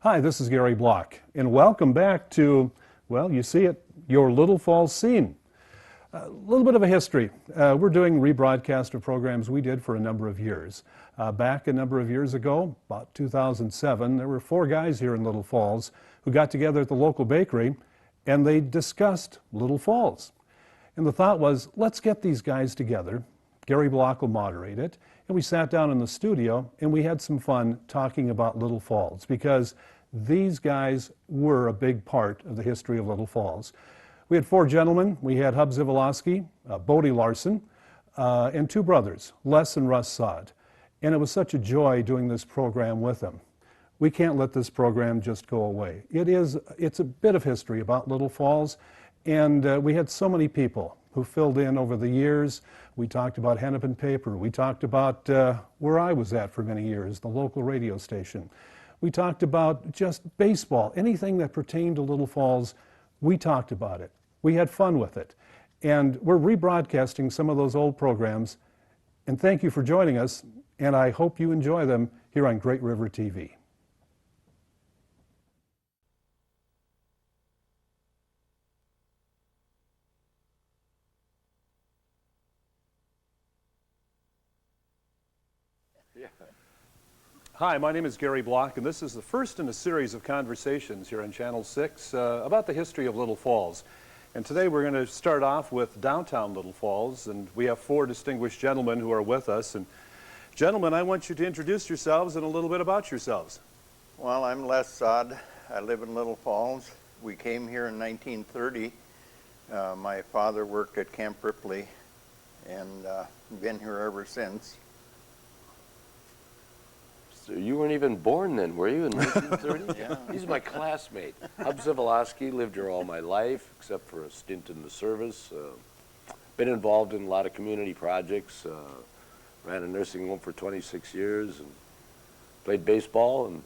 Hi, this is Gary Block, and welcome back to, well, you see it, your Little Falls scene. A little bit of a history. We're doing rebroadcast of programs we did for a number of years. Back a number of years ago, about 2007, there were 4 guys here in Little Falls who got together at the local bakery, and they discussed Little Falls. And the thought was, let's get these guys together. Gary Block will moderate it. And we sat down in the studio and we had some fun talking about Little Falls because these guys were a big part of the history of Little Falls. We had 4 gentlemen. We had Hub Zyvoloski, Bodie Larson, and 2 brothers, Les and Russ Sod. And it was such a joy doing this program with them. We can't let this program just go away. It's a bit of history about Little Falls, and we had so many people who filled in over the years. We talked about Hennepin Paper. We talked about where I was at for many years, the local radio station. We talked about just baseball, anything that pertained to Little Falls, we talked about it. We had fun with it. And we're rebroadcasting some of those old programs. And thank you for joining us, and I hope you enjoy them here on Great River TV. Hi, my name is Gary Block, and this is the first in a series of conversations here on Channel 6 about the history of Little Falls. And today we're going to start off with downtown Little Falls, and we have 4 distinguished gentlemen who are with us. And gentlemen, I want you to introduce yourselves and a little bit about yourselves. Well, I'm Les Sod. I live in Little Falls. We came here in 1930. My father worked at Camp Ripley and been here ever since. So you weren't even born then, were you, in 1930? Yeah. He's my classmate. Hub Zyvoloski, lived here all my life, except for a stint in the service. Been involved in a lot of community projects. Ran a nursing home for 26 years, and played baseball, and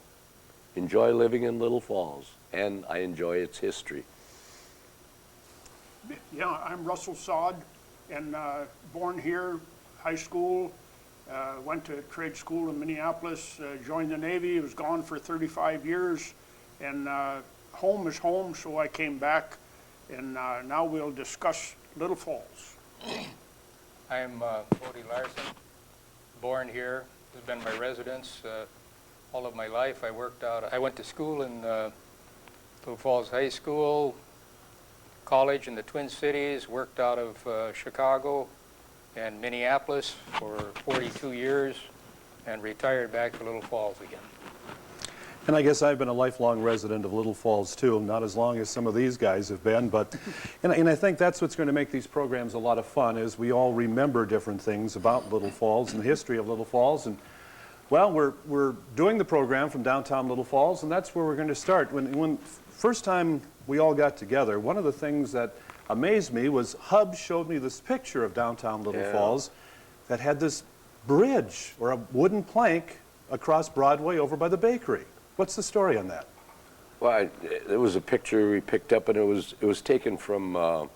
enjoy living in Little Falls. And I enjoy its history. Yeah, I'm Russell Sod, and born here, high school. Went to trade school in Minneapolis, joined the Navy, was gone for 35 years, and home is home, so I came back, and now we'll discuss Little Falls. I'm Bodie Larson, born here, has been my residence all of my life. I went to school in Little Falls High School, college in the Twin Cities, worked out of Chicago and Minneapolis for 42 years, and retired back to Little Falls again. And I guess I've been a lifelong resident of Little Falls too, not as long as some of these guys have been, but and I think that's what's going to make these programs a lot of fun, is we all remember different things about Little Falls and the history of Little Falls. And well, we're doing the program from downtown Little Falls, and that's where we're going to start. When first time we all got together, one of the things that amazed me was Hub showed me this picture of downtown Little Falls that had this bridge or a wooden plank across Broadway over by the bakery. What's the story on that? Well, it was a picture we picked up, and it was taken from,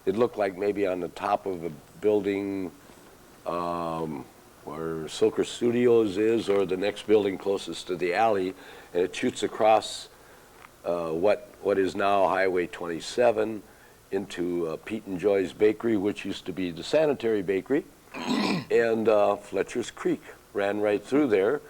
it looked like maybe on the top of a building where Silker Studios is, or the next building closest to the alley, and it shoots across what is now Highway 27 into Pete and Joy's Bakery, which used to be the Sanitary Bakery, and Fletcher's Creek ran right through there,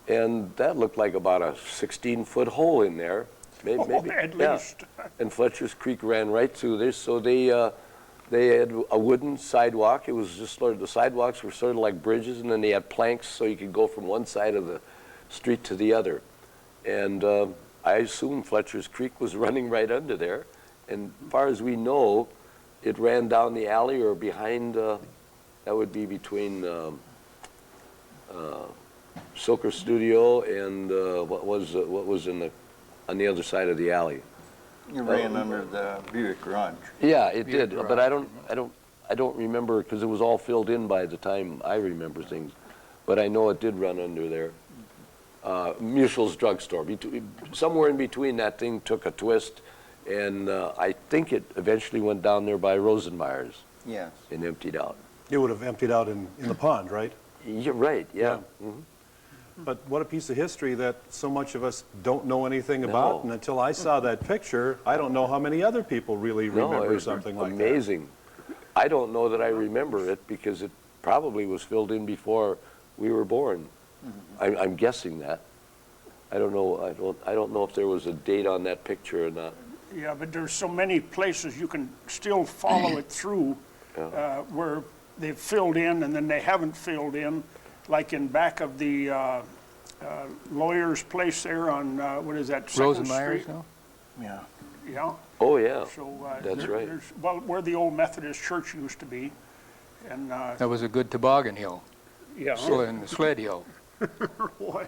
and that looked like about a 16-foot hole in there, maybe At least. And Fletcher's Creek ran right through there, so they had a wooden sidewalk. It was just sort of, the sidewalks were sort of like bridges, and then they had planks so you could go from one side of the street to the other. And I assume Fletcher's Creek was running right under there. And as far as we know, it ran down the alley or behind, that would be between Silker Studio and what was on the other side of the alley. You ran under the Buick Garage. Yeah, it did, but I don't remember, because it was all filled in by the time I remember things. But I know it did run under there. Mutual's drugstore, somewhere in between, that thing took a twist. And I think it eventually went down there by Rosenmeyer's. Yes. And emptied out. It would have emptied out in the pond, right? You're right, yeah. Mm-hmm. But what a piece of history that so much of us don't know anything about. And until I saw that picture, I don't know how many other people really No, it remember was something like amazing. I don't know that I remember it because it probably was filled in before we were born. I'm guessing that. I don't know. I don't know if there was a date on that picture or not. Yeah, but there's so many places you can still follow it through where they've filled in and then they haven't filled in, like in back of the lawyer's place there on, what is that, Second Rosenmeyer's Street? now? Yeah. Yeah. Oh yeah, So that's right. well, where the old Methodist church used to be, and That was a good toboggan hill, yeah. and the sled hill. Boy.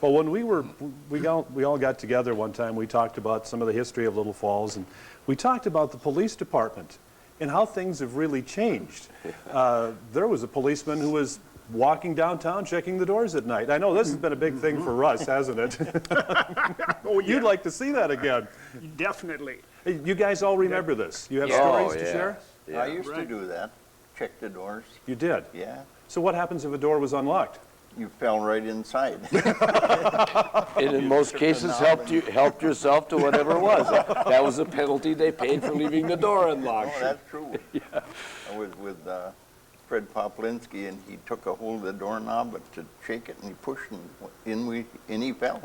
Well, when we all got together one time, we talked about some of the history of Little Falls, and we talked about the police department and how things have really changed. There was a policeman who was walking downtown checking the doors at night. I know this has been a big thing for us, hasn't it? Oh, yeah. You'd like to see that again. Definitely. Hey, you guys all remember this? You have Yeah. stories Oh, to yeah. share? Yeah. I used to Right. do that, check the doors. You did? Yeah. So what happens if a door was unlocked? You fell right inside. And in most cases, helped yourself to whatever it was. That was a penalty they paid for leaving the door unlocked. Oh, that's true. I was with Fred Poplinski, and he took a hold of the doorknob to shake it, and he pushed, and in he fell.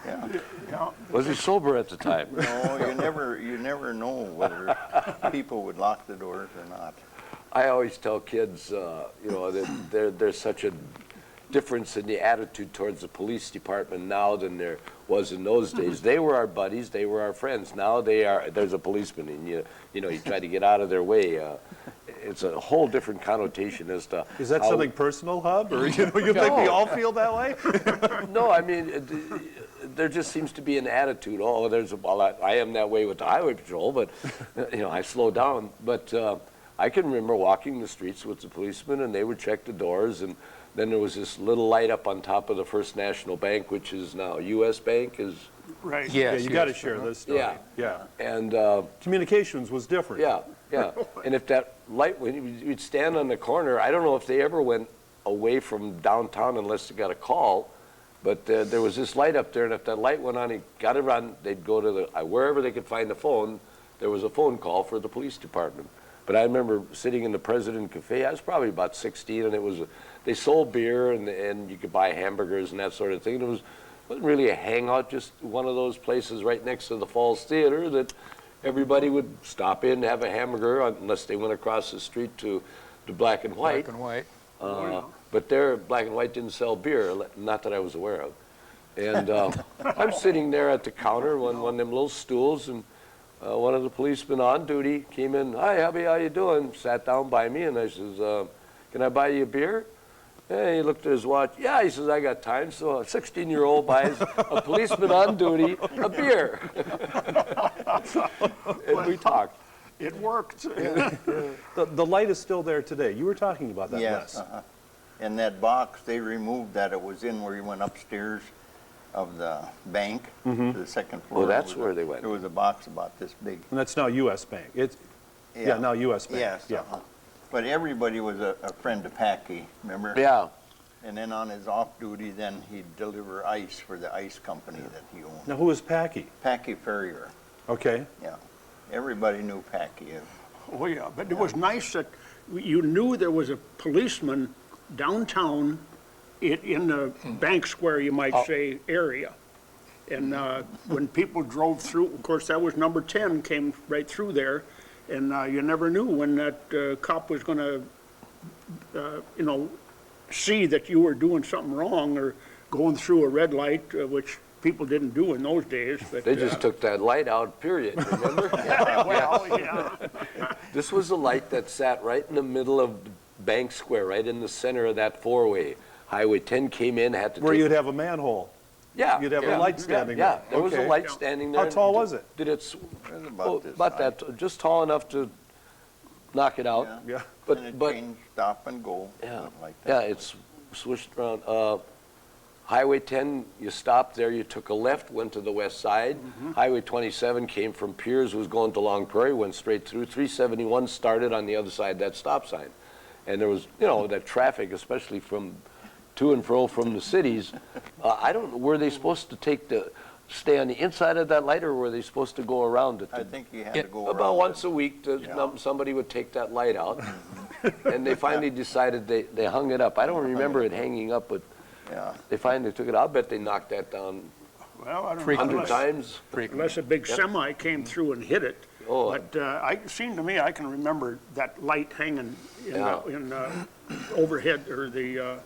Yeah. Yeah. Was he sober at the time? No, you never know whether people would lock the doors or not. I always tell kids, that there's such a difference in the attitude towards the police department now than there was in those days. They were our buddies, they were our friends. Now there's a policeman, and you try to get out of their way. It's a whole different connotation as to. Is that how- something personal, Hub? Or you think we all feel that way? No, I mean, there just seems to be an attitude. Oh, I am that way with the highway patrol, but I slow down. But I can remember walking the streets with the policemen, and they would check the doors, and then there was this little light up on top of the First National Bank, which is now U.S. Bank, is. Right. Yeah, Yes, you got to yes. share this story. Yeah. Yeah. And Communications was different. yeah. And if that light, when you'd stand on the corner, I don't know if they ever went away from downtown unless they got a call, but there was this light up there, and if that light went on, he got it on, they'd go to wherever they could find the phone, there was a phone call for the police department. But I remember sitting in the President Cafe, I was probably about 16, and they sold beer, and you could buy hamburgers and that sort of thing. And it wasn't really a hangout, just one of those places right next to the Falls Theater that everybody would stop in and have a hamburger unless they went across the street to Black and White. Black and white. But there, Black and White didn't sell beer, not that I was aware of. And I'm sitting there at the counter, one of them little stools, and one of the policemen on duty came in. Hi, Hubby, how you doing? Sat down by me, and I says, can I buy you a beer? And he looked at his watch. Yeah, he says, I got time. So a 16-year-old buys a policeman on duty a beer. And we talked. It worked. The light is still there today. You were talking about that, Yes. Les. And that box, they removed that. It was in where you went upstairs of the bank to the second floor. Oh, that's There was where they went. There was a box about this big. And that's now U.S. Bank. Yeah, now U.S. Bank. Yes. Yeah. But everybody was a friend of Packy, remember? Yeah. And then on his off duty, then he'd deliver ice for the ice company that he owned. Now, who is Packy? Packy Ferrier, Okay. yeah. Everybody knew Packy. Oh, yeah, but it was nice that you knew there was a policeman downtown in the Bank Square, you might say, area. And when people drove through, of course, that was number 10, came right through there, and you never knew when that cop was going to, see that you were doing something wrong or going through a red light, which people didn't do in those days. But They just took that light out, period, remember? well, yeah. This was a light that sat right in the middle of Bank Square, right in the center of that four-way. Highway 10 came in, had to Where take... you'd have a manhole. Yeah. You'd have a yeah, light standing yeah, there. there was a Okay. light standing there. How tall was it? Did it... It was about this about high. that, just tall enough to knock it out. Yeah. Yeah. But- And it but- changed, stop and go, Yeah, something like yeah, that. it's swished around. Highway 10, you stopped there, you took a left, went to the west side. Highway 27 came from Piers, was going to Long Prairie, went straight through. 371 started on the other side of that stop sign. And there was, that traffic, especially from to and fro from the cities. I don't know, were they supposed to stay on the inside of that light, or were they supposed to go around it? I think you had to go around About once it. a week, Yeah. somebody would take that light out, and they finally decided they hung it up. I don't remember it hanging up, but Yeah. they finally took it out. I bet they knocked that down Well, I don't know. 100 100 times. Unless a big semi came through and hit it. Oh. But seemed to me, I can remember that light hanging Yeah. in overhead, or the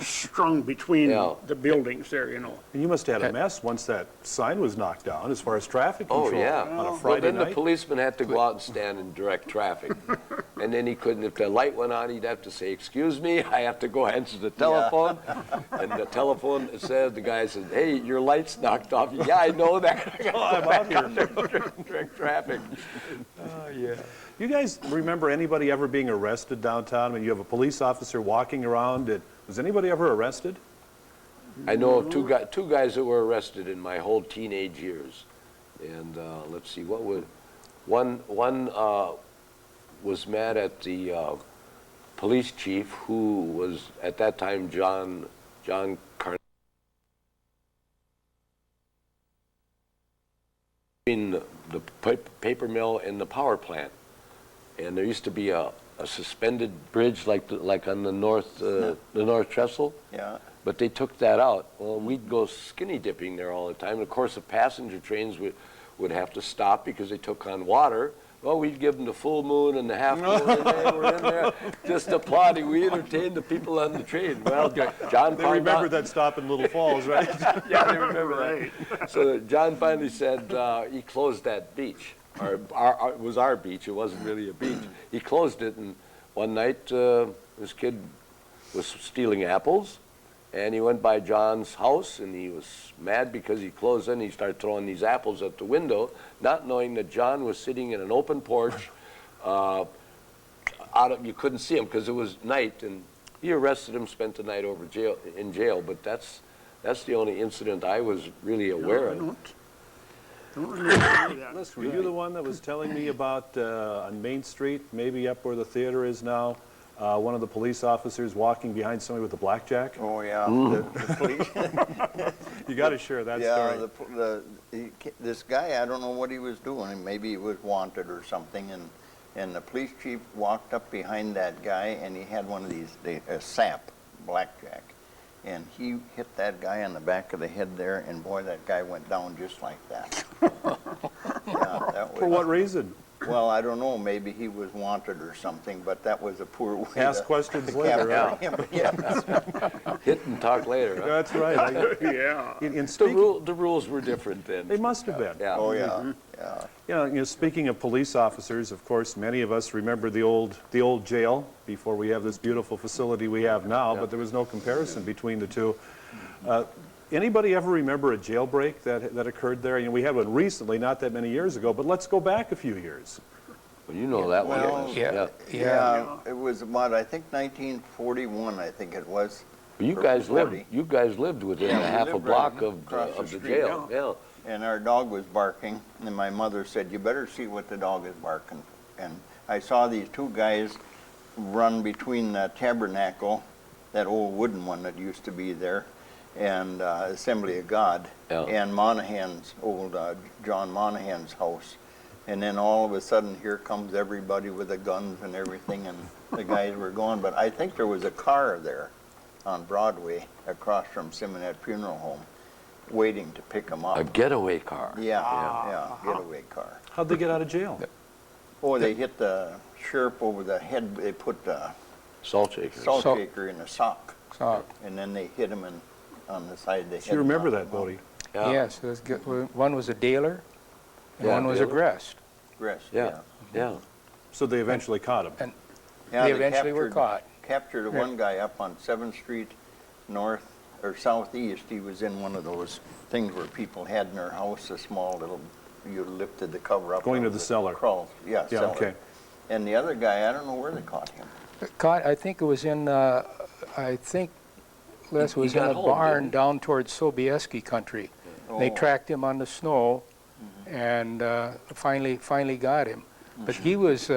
strung between Yeah. the buildings there, you know. And you must have had a mess once that sign was knocked down as far as traffic Oh, control yeah. on a Well, Friday then the night. policeman had to go out and stand and direct traffic. And then he couldn't, if the light went on, he'd have to say, "Excuse me, I have to go answer the telephone." And the telephone said, the guy said, "Hey, your light's knocked off." "Yeah, I know that." I'm out here. Direct traffic. Oh, yeah. You guys remember anybody ever being arrested downtown? I mean, you have a police officer walking around. Was anybody ever arrested? I know of two guys that were arrested in my whole teenage years. And let's see, one was mad at the police chief, who was at that time John Carn between the paper mill and the power plant. And there used to be a suspended bridge like on the north trestle. Yeah. But they took that out. Well, we'd go skinny dipping there all the time. And of course, the passenger trains would have to stop because they took on water. Well, we'd give them the full moon and the half moon, and they were in there just applauding. We entertained the people on the train. Well, John They found remember out. that stop in Little Falls, right? Yeah, they remember that. So John finally said he closed that beach. It was our beach. It wasn't really a beach. He closed it, and one night this kid was stealing apples, and he went by John's house, and he was mad because he closed it, and he started throwing these apples at the window, not knowing that John was sitting in an open porch. You couldn't see him because it was night, and he arrested him, spent the night in jail. But that's the only incident I was really aware of. Don't remember that. Liz, were you the one that was telling me about on Main Street, maybe up where the theater is now, one of the police officers walking behind somebody with a blackjack? Oh, yeah. The police. You got to share that story. This guy, I don't know what he was doing. Maybe he was wanted or something. And the police chief walked up behind that guy, and he had one of these, a sap, blackjack. And he hit that guy on the back of the head there, and boy, that guy went down just like that. Yeah, that was, For what reason? well, I don't know, maybe he was wanted or something, but that was a poor way Ask to questions later, right? capture him. Yes. Hit and talk later. Huh? That's right. Yeah. In speaking, The rules were different then. they must have been. Yeah. Oh, yeah, yeah. Speaking of police officers, of course, many of us remember the old jail before we have this beautiful facility we have now, but there was no comparison between the two. Anybody ever remember a jailbreak that occurred there? We had one recently, not that many years ago, but let's go back a few years. Well, you know that one. Well, Dennis. Yeah. Yeah, it was about, I think, 1941, I think it was. But you or guys 40. lived within Yeah, a we half a lived block right of across the the street, jail. Yeah. And our dog was barking, and my mother said, "You better see what the dog is barking." And I saw these two guys run between the tabernacle, that old wooden one that used to be there, and Assembly of God, Yeah. and Monahan's, old John Monahan's house. And then all of a sudden, here comes everybody with the guns and everything, and the guys were going. But I think there was a car there on Broadway across from Simonette Funeral Home, waiting to pick them up. A getaway car. Yeah, getaway car. How'd they get out of jail? Oh, they hit the sheriff over the head. They put the Salt shakers. salt Salt. shaker in a sock, So, and then they hit him on the side of the head. So you remember and that, knocked him Bodie? Yeah. yes, it was one was a dealer, and Yeah, one was a dealer. Grest. out. Rest, Yeah. Yeah. So they eventually caught him. And Yeah, they eventually were caught. Captured one guy up on 7th Street north or southeast. He was in one of those things where people had in their house a small little, you lifted the cover up. Going to of the cellar. Crawl, yeah, Yeah, cellar. okay. And the other guy, I don't know where they caught him. Caught, I think it was in, I think Les He was in got a home, didn't barn he? down towards Sobieski country. They Oh. tracked him on the snow and finally got him. but he was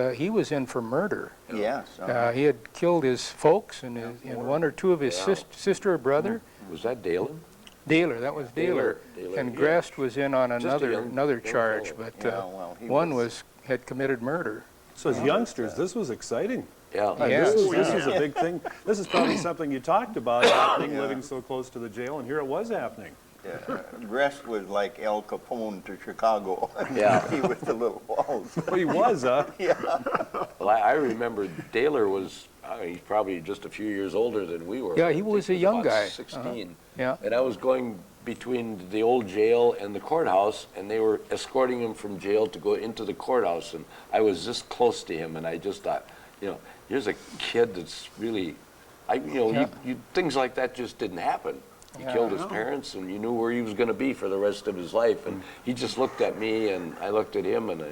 in for murder. Yes. He had killed his folks and one or two of his sister or brother. Was that Dalen? Daler, that was Daler. Daler, And yeah. Grest was in on Just a another young charge, fellow. but Yeah, well, he one had committed murder. So as youngsters, this was exciting. Yeah. Yeah. This was a big thing. This is probably something you talked about happening, living so close to the jail, and here it was happening. Grest was like El Capone to Chicago. Yeah. He was the Little Falls. Well, he was, huh? Well, I remember Daler was, he's probably just a few years older than we were. Yeah, he I was think a young about guy. 16. Yeah. And I was going between the old jail and the courthouse, and they were escorting him from jail to go into the courthouse, and I was this close to him, and I just thought, here's a kid that's really, things like that just didn't happen. He killed his parents, and you knew where he was going to be for the rest of his life, and he just looked at me, and I looked at him, and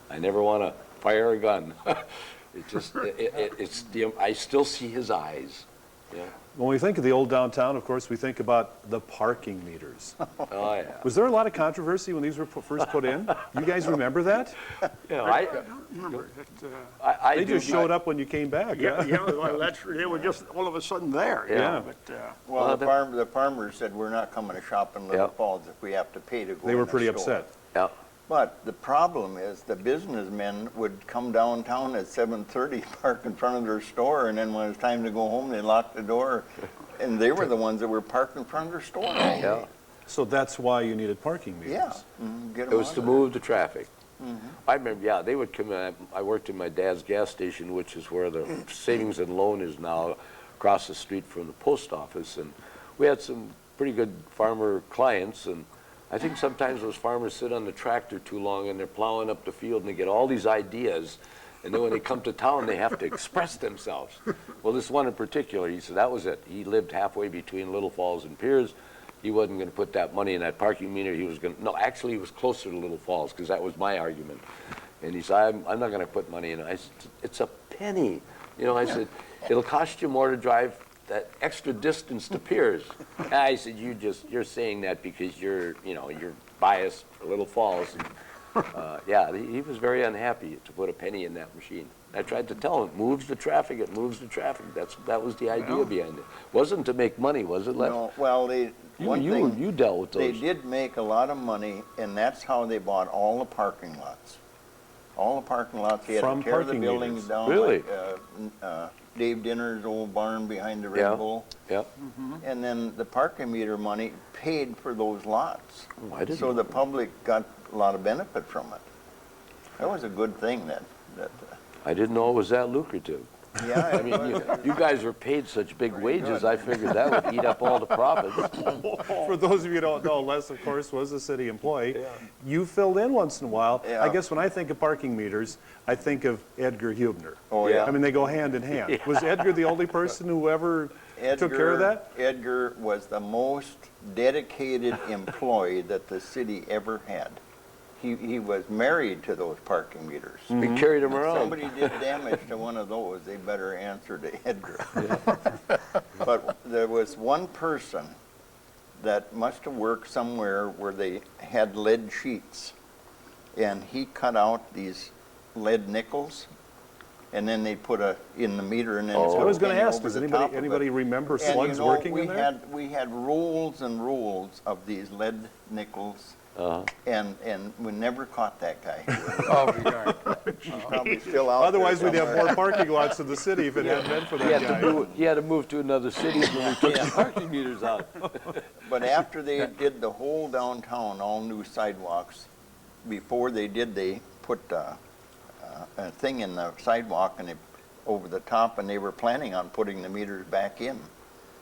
I never want to fire a gun. I still see his eyes. Yeah. When we think of the old downtown, of course, we think about the parking meters. Oh, yeah. Was there a lot of controversy when these were first put in? You guys remember that? Yeah, I remember that. I They do just showed up when you came back. Yeah, huh? well, they were just all of a sudden there. Yeah. But Well, the farmers said, we're not coming to shop in Little Yeah. Falls if we have to pay to go They in were the pretty store." upset. Yeah. But the problem is the businessmen would come downtown at 7:30, park in front of their store, and then when it's time to go home, they lock the door. And they were the ones that were parked in front of their store all day. Yeah. So that's why you needed parking meters. Yeah. Get 'em It was out to of there. move the traffic. I remember, they would come in. I worked in my dad's gas station, which is where the savings and loan is now, across the street from the post office. And we had some pretty good farmer clients, and I think sometimes those farmers sit on the tractor too long and they're plowing up the field and they get all these ideas, and then when they come to town, they have to express themselves. Well, this one in particular, he said that was it. He lived halfway between Little Falls and Piers. He wasn't going to put that money in that parking meter. He was going to, no, actually he was closer to Little Falls, because that was my argument. And he said, I'm not going to put money in it. I said, it's a penny. I said, it'll cost you more to drive that extra distance to Piers. And I said, you're saying that because you're biased for Little Falls. And, he was very unhappy to put a penny in that machine. I tried to tell him, it moves the traffic. That was the idea behind it. Wasn't to make money, was it, Les? No, well, You dealt with those. They did make a lot of money, and that's how they bought all the parking lots. All the parking lots, they had From to tear the parking buildings meters. down. Really? Like, Dave Dinner's old barn behind the Red Yeah. Bull. Yeah. And then the parking meter money paid for those lots. Oh, I didn't So know the that. public got a lot of benefit from it. That was a good thing that I didn't know it was that lucrative. yeah. I mean, you guys were paid such big wages, I figured that would eat up all the profits. For those of you who don't know, Les, of course, was a city employee. You filled in once in a while. Yeah. I guess when I think of parking meters, I think of Edgar Hubner. Oh, yeah. I mean, they go hand in hand. Was Edgar the only person who ever took care of that? Edgar was the most dedicated employee that the city ever had. He was married to those parking meters. We carried them If around. somebody did damage to one of those, they better answer to Edgar. But there was one person that must have worked somewhere where they had lead sheets, and he cut out these lead nickels, and then they put in the meter, and then Oh. it's I was going to penny ask, over does the top of anybody it. remember And slugs working we in there? we had rolls and rolls of these lead nickels, and we never caught that guy. Oh, be darned. He's probably still out there Otherwise, we'd have somewhere. more parking lots in the city if it hadn't been for He that had, guy. he had to move to another city when we took the parking meters out. But after they did the whole downtown, all new sidewalks, before they did, they put a thing in the sidewalk and over the top, and they were planning on putting the meters back in,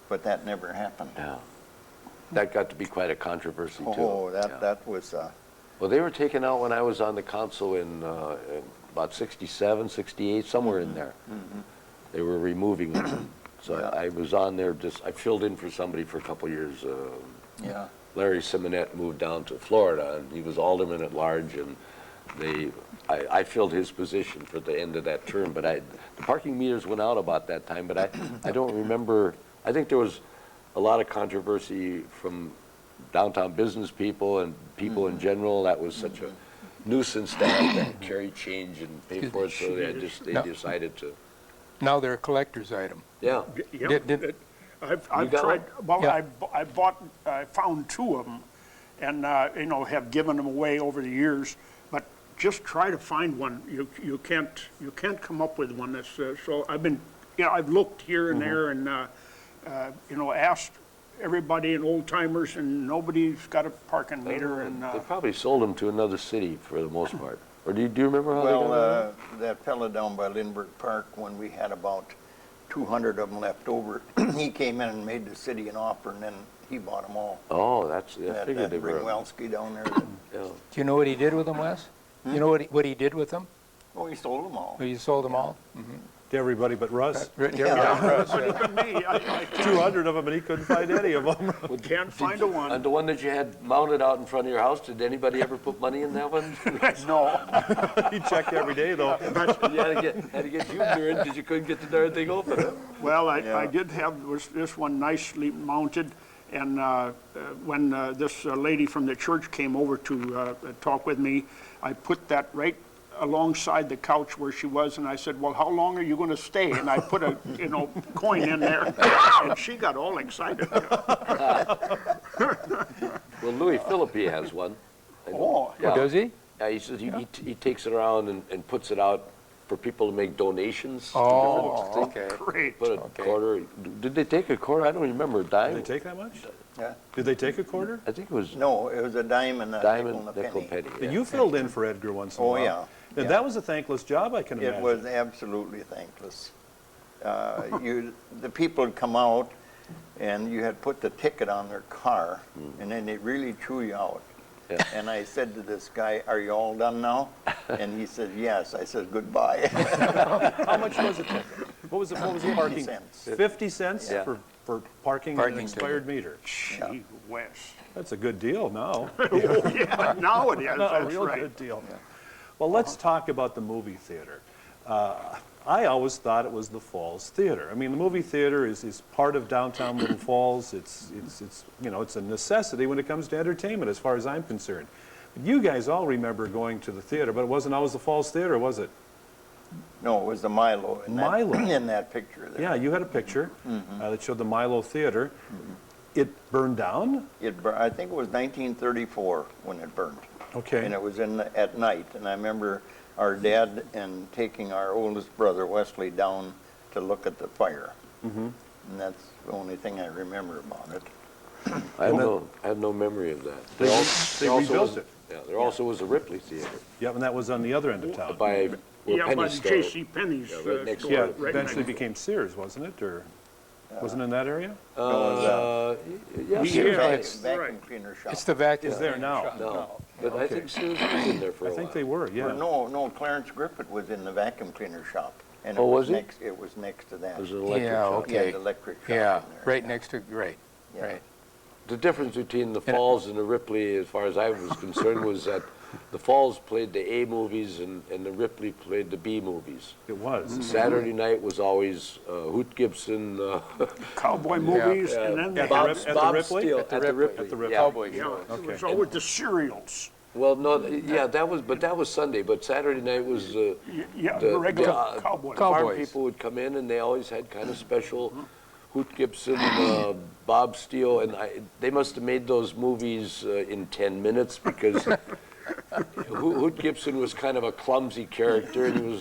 but that never happened. Yeah. That got to be quite a controversy, too. Oh, Yeah. that was, Well, they were taken out when I was on the council in about 67, 68, somewhere in there. They were removing them. So Yeah. I was on there, I filled in for somebody for a couple years. yeah. Larry Simonette moved down to Florida, and he was alderman at large, and I filled his position for the end of that term. But the parking meters went out about that time, but I don't remember. I think there was a lot of controversy from downtown business people and people in general. That was such a nuisance to have to carry change and pay for it, so they No. decided to. Now they're a collector's item. Yeah. Yep. Did- I've got tried, well, Yeah. I found 2 of them and, you know, have given them away over the years, but just try to find one. You can't come up with one that's, so I've been, you know, I've looked here and there and, you know, asked everybody and old timers and nobody's got a parking meter and, They probably sold them to another city for the most part. Or do you remember how they got Well, that fella down by Lindbergh Park, when we had about 200 of them left over, he came in and made the city an offer, and then he bought them all. Oh, I That figured they were. Zyvoloski down there, Yeah. Do you know what he did with them, Wes? You know what he did with them? oh, he sold them all. Well, you sold them all? To everybody but Russ. Right there, Yeah. but me, I 200 of them, and he couldn't find any of them. can't find a one. And the one that you had mounted out in front of your house, did anybody ever put money in that one? No. He checked every day, though. You had to get Junior in because you couldn't get the darn thing open. Well, I Yeah. did have this one nicely mounted, and when this lady from the church came over to talk with me, I put that right alongside the couch where she was, and I said, well, how long are you going to stay? And I put a, you know, coin in there, and she got all excited. Well, Louis Philippi has one. I know. Oh, Yeah. Does he? Yeah, he says he takes it around and puts it out for people to make donations. to Oh, different things. okay. great. Put a quarter. Did they take a quarter? I don't remember. A dime? Did they take that much? Yeah. Did they take a quarter? I think it was No, it was a dime and a diamond, nickel nickel, and a penny. penny. You filled in for Edgar once in a Oh, while. yeah. And Yeah. that was a thankless job, I can It imagine. was absolutely thankless. The people would come out, and you had put the ticket on their car, and then they really threw you out. Yeah. And I said to this guy, "Are you all done now?" And he said, "Yes." I said, "Goodbye." How much was it? What was the parking? 50 cents. 50 cents Yeah. for parking an Parking expired meter. Gee whiz. That's a good deal now. Oh, yeah, now it is, A that's real right. good deal. Well, let's talk about the movie theater. I always thought it was the Falls Theater. I mean, the movie theater is part of downtown Little Falls. It's you know, it's a necessity when it comes to entertainment, as far as I'm concerned. But you guys all remember going to the theater, but it wasn't always the Falls Theater, was it? No, it was the Milo. Milo. In that picture there. Yeah, you had a picture that showed the Milo Theater. It burned down. I think it was 1934 when it burned. Okay. And it was at night. And I remember our dad and taking our oldest brother, Wesley, down to look at the fire. And that's the only thing I remember about it. I have no memory of that. They also rebuilt was- it. Yeah, there also was a Ripley Theater Yep, and that was on the other end of town. by where Yeah, Penny by the Store. J.C. Penney's Yeah, right next store. Yeah, door. right eventually next door. became Sears, wasn't it? Or wasn't it in that area? Yeah, We Sears have- might- Vacuum cleaner shop. It's the vacuum. Is there now? shop. No, but I think Sears was in there for a I while. think they were, yeah. No, Clarence Griffith was in the vacuum cleaner shop. And Oh, was he? It was next to that. It was an electric Yeah, shop. okay. Yeah, the electric shop Yeah, in there. right next to, right, Yeah. right. The difference between the Falls and the Ripley, as far as I was concerned, was that the Falls played the A movies and the Ripley played the B movies. It was. Saturday night was always Hoot Gibson, Cowboy movies, and then they At the had, Rip- at the Bob Ripley? Steele, At the at the Ripley. Ripley. At the Ripley. Yeah. Cowboy yeah, show. it was always the cereals. Well, no, yeah, that was Sunday, but Saturday night was Yeah, the the regular the, cowboy. Cow- farm Cowboys. people would come in and they always had kind of special Hoot Gibson, Bob Steele, and they must have made those movies in 10 minutes because Hoot Gibson was kind of a clumsy character, and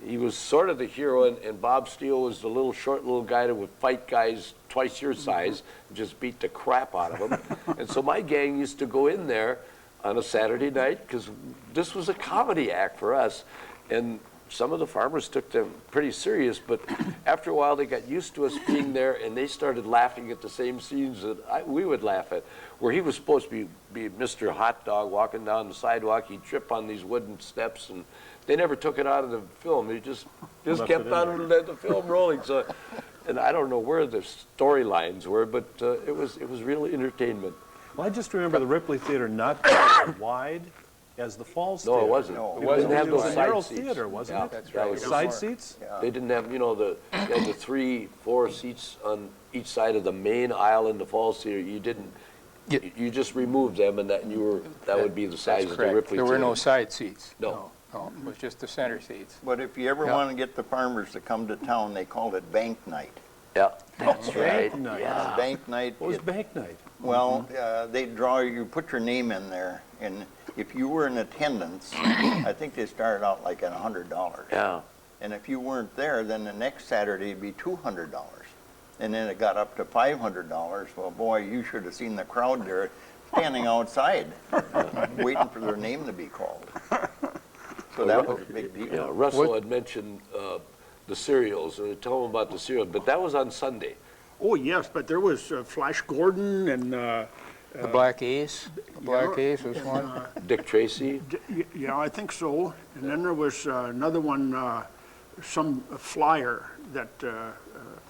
he was sort of the hero, and Bob Steele was the short little guy that would fight guys twice your size and just beat the crap out of them. And so my gang used to go in there on a Saturday night because this was a comedy act for us, and some of the farmers took them pretty serious, but after a while they got used to us being there, and they started laughing at the same scenes that we would laugh at, where he was supposed to be Mr. Hot Dog walking down the sidewalk. He'd trip on these wooden steps, and they never took it out of the film. They just Left kept it in on and let the film rolling. So, and I don't know where the storylines were, but it was real entertainment. Well, I just remember the Ripley Theater not being as wide as the Falls No, Theater. it wasn't. No. It didn't have It was those a side narrow seats. theater, wasn't Yeah, it? That's that right. was- Side seats? Yeah. They didn't have, you had the 3, 4 seats on each side of the main aisle in the Falls Theater. You didn't, You just removed them, and that would be the size That's of the correct. Ripley There were no theater. side seats. No. No, it was just the center seats. But if you ever Yeah. want to get the farmers to come to town, they called it bank night. Yeah, that's right. Bank night. Yeah. Bank night. What was bank night? Well, they draw, you put your name in there, and if you were in attendance, I think they started out like at $100. Yeah. And if you weren't there, then the next Saturday it'd be $200. And then it got up to $500. Well, boy, you should have seen the crowd there standing outside, waiting for their name to be called. So that was a big deal. Yeah, Russell had mentioned the cereals, and tell them about the cereals, but that was on Sunday. Oh, yes, but there was Flash Gordon and, The Black Ace, was one. Dick Tracy. yeah, I think so. And then there was another one, some flyer that,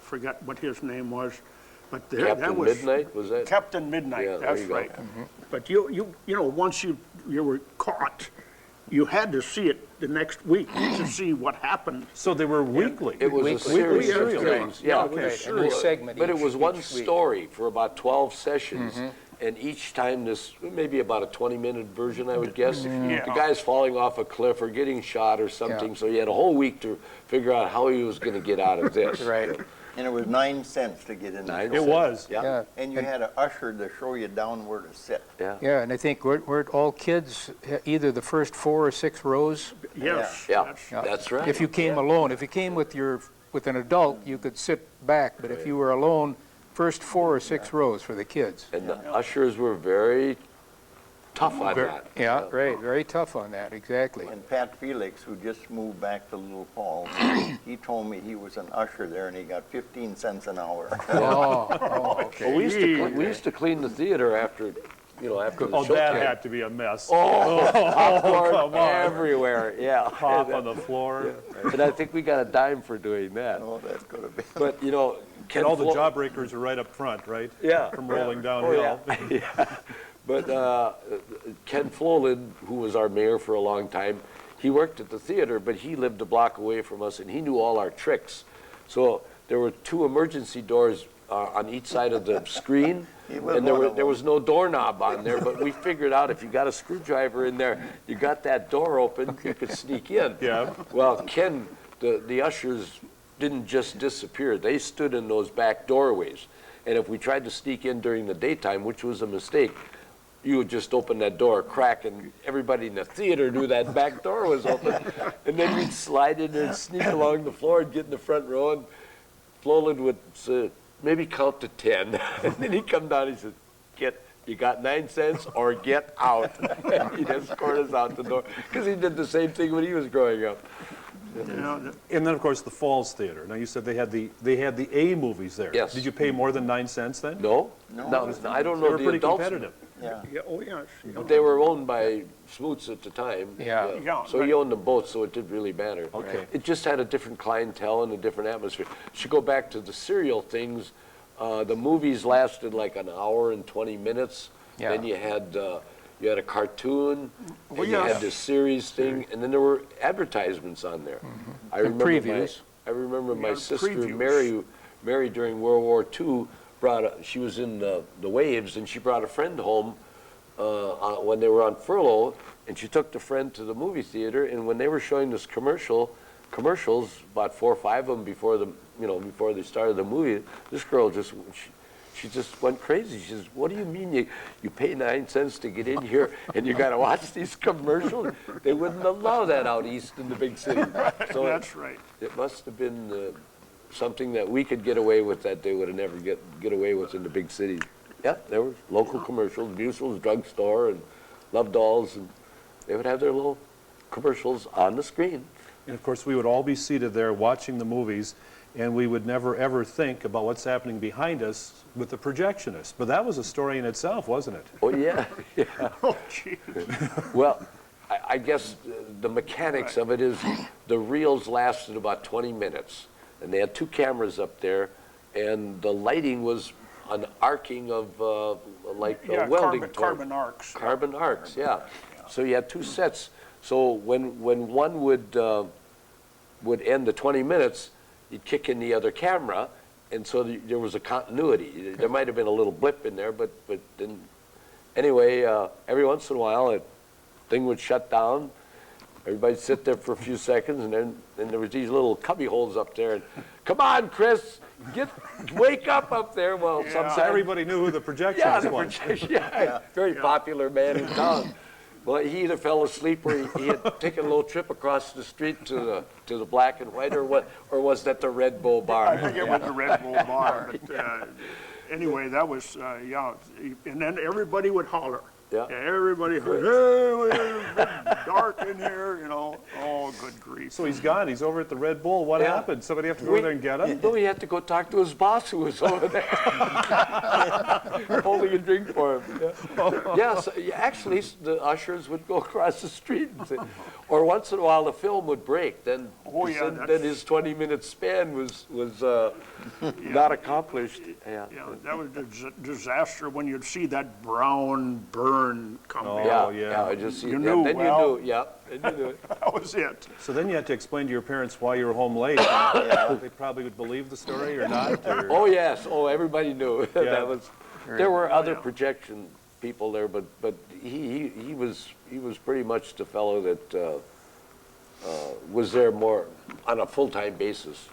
forget what his name was, but there, that Captain was. Midnight, was that? Captain Midnight, Yeah, there that's you go. right. But you know, once you were caught, you had to see it the next week to see what happened. So they were weekly. It was a Weekly. series of Weekly things. Yeah, Yeah, it was a Right, and a series. segment but it each- was one each week. story for about 12 sessions. And each time this, maybe about a 20-minute version, I would guess. Yeah. The guy's falling off a cliff or getting shot or something, Yeah. so he had a whole week to figure out how he was going to get out of this. Right, And it was 9 cents to get in. the 9 show. It was. Yeah. yeah. And you had an usher to show you down where to sit. Yeah. Yeah, and I think we're all kids, either the first 4 or 6 rows. Yes. Yeah, that's- Yeah. that's right. If you came alone, if you came with an adult, you could sit back, but if you were alone, first 4 or 6 rows for the kids. And the ushers were very tough on that. Yeah, right, very tough on that, exactly. And Pat Felix, who just moved back to Little Falls, he told me he was an usher there and he got 15 cents an hour. Oh, okay. Well, we used to clean the theater after the Oh, show that time. had to be a mess. Popcorn come on. everywhere, yeah. Pop on the floor. And I think we got a dime for doing that. Oh, that's going to be. But, Ken And all the Flo- jawbreakers are right up front, right? Yeah. From rolling Oh, downhill. yeah. But Ken Floland, who was our mayor for a long time, he worked at the theater, but he lived a block away from us, and he knew all our tricks. So there were 2 emergency doors on each side of the screen, He was and one of there them. was no doorknob on there, but we figured out if you got a screwdriver in there, you got that door open, you could sneak in. Yeah. Well, Ken, the ushers didn't just disappear. They stood in those back doorways. And if we tried to sneak in during the daytime, which was a mistake, you would just open that door, crack, and everybody in the theater knew that back door was open. And then we'd slide in there and sneak along the floor and get in the front row. And Floland would maybe count to 10. And then he'd come down and he said, you got 9 cents or get out. And he'd escort us out the door. Because he did the same thing when he was growing up. And then, of course, the Falls Theater. Now, you said they had the A movies there. Yes. Did you pay more than 9 cents then? No? No. I don't They know were the pretty adults. competitive. Yeah. Yeah, oh, yes. But they were owned by Smoots at the time. Yeah. Yeah, So he owned them both, so it didn't really matter. Okay. It just had a different clientele and a different atmosphere. Should go back to the serial things. The movies lasted like an hour and 20 minutes. Yeah. Then you had a cartoon, and you yes. had this series thing, and then there were advertisements on there. I And previews. I remember my Yeah, sister previews. Mary during World War II she was in the waves, and she brought a friend home when they were on furlough, and she took the friend to the movie theater, and when they were showing this commercials, about 4 or 5 of them before they started the movie, this girl she just went crazy. She says, "What do you mean you pay 9 cents to get in here and you got to watch these commercials?" They wouldn't allow that out east in the big city. So That's right. it must have been something that we could get away with that they would have never get away with in the big cities. Yeah, there were local commercials, Musel's drugstore and Love Dolls, and they would have their little commercials on the screen. And of course, we would all be seated there watching the movies, and we would never ever think about what's happening behind us with the projectionist. But that was a story in itself, wasn't it? Oh, yeah. Oh, gee. Well, I guess the mechanics of it is the reels lasted about 20 minutes, and they had 2 cameras up there, and the lighting was an arcing of like a Yeah, welding carbon arcs. Carbon arcs, yeah. So you had 2 sets. So when one would end the 20 minutes, you'd kick in the other camera, and so there was a continuity. There might have been a little blip in there, but then Anyway, every once in a while, a thing would shut down. Everybody'd sit there for a few seconds, and then there was these little cubby holes up there. And, come on, Chris, wake up there. Well, So sometimes everybody knew who the projection yeah, the was. projection, yeah, very popular man in town. Well, he either fell asleep or he had taken a little trip across the street to the black and white, or was that the Red Bull bar? I think it was the Red Bull bar. But, anyway, that was, yeah. And then everybody would holler. Yeah. Everybody, hey, it's dark in here, you know. Oh, good grief. So he's gone. He's over at the Red Bull. What Yeah. happened? Somebody have to go there and get him? No, he had to go talk to his boss who was over there holding a drink for him. Yeah, so, actually, the ushers would go across the street and say, or once in a while the film would break. Then, Oh, yeah, then his 20-minute span was not accomplished. Yeah. Yeah, that was a disaster when you'd see that brown burn come in. Oh, Yeah, yeah. I just see. You yeah, knew, then well. you knew. Yeah, then you knew it. That was it. So then you had to explain to your parents why you were home late. They probably would believe the story or not. Or... Oh yes. Oh, everybody knew. Yeah. That was. There were other yeah. projection people there, but he was pretty much the fellow that was there more on a full-time basis.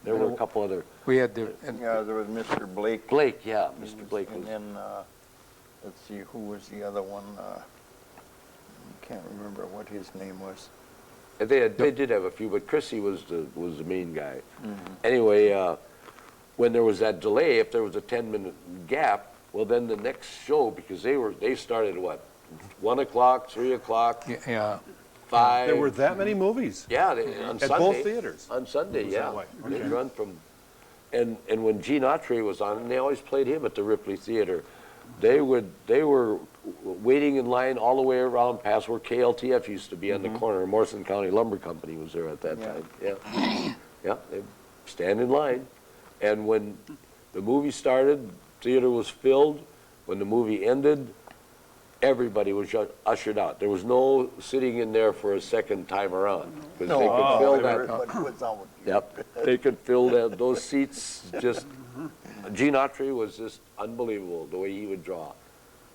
There were a couple other. We had the, and Yeah, there was Mr. Blake. Blake, yeah, Mr. Blake And was. then, let's see, who was the other one? Can't remember what his name was. They did have a few, but Chrissy was the main guy. Anyway, when there was that delay, if there was a 10-minute gap, well then the next show, because they started at what, 1 o'clock, 3 o'clock, yeah, 5. There were that many movies Yeah, on at Sunday. both theaters. On Sunday, was yeah. that way. They'd Okay. run from, and when Gene Autry was on, and they always played him at the Ripley Theater, they were waiting in line all the way around past where KLTF used to be on the corner. Morrison County Lumber Company was there at that Yeah. time. Yeah, yeah, they'd stand in line, and when the movie started, theater was filled. When the movie ended, everybody was ushered out. There was no sitting in there for a second time around, because they could fill that. Everybody was out. Yep, they could fill those seats just, Gene Autry was just unbelievable, the way he would draw.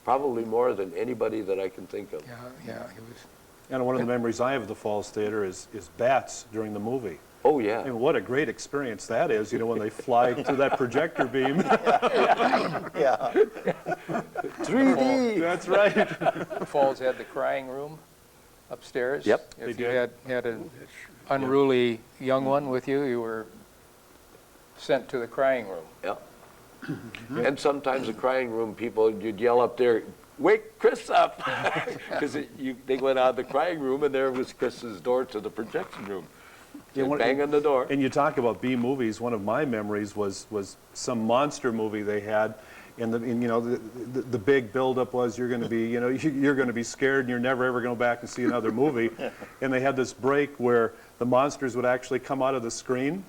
Probably more than anybody that I can think of. yeah, it was. And one of the memories I have of the Falls Theater is bats during the movie. Oh, yeah. I mean, what a great experience that is, you know, when they fly through that projector beam. Yeah. 3D. That's right. The Falls had the crying room upstairs. Yep. If They you did. had an unruly young one with you, you were sent to the crying room. Yeah. And sometimes the crying room people, you'd yell up there, wake Chris up, because they went out of the crying room and there was Chris's door to the projection room. Yeah, They'd one- bang on the door. And you talk about B movies. One of my memories was some monster movie they had, and you know the big buildup was you're going to be you're going to be scared and you're never ever going to go back and see another movie, and they had this break where the monsters would actually come out of the screen.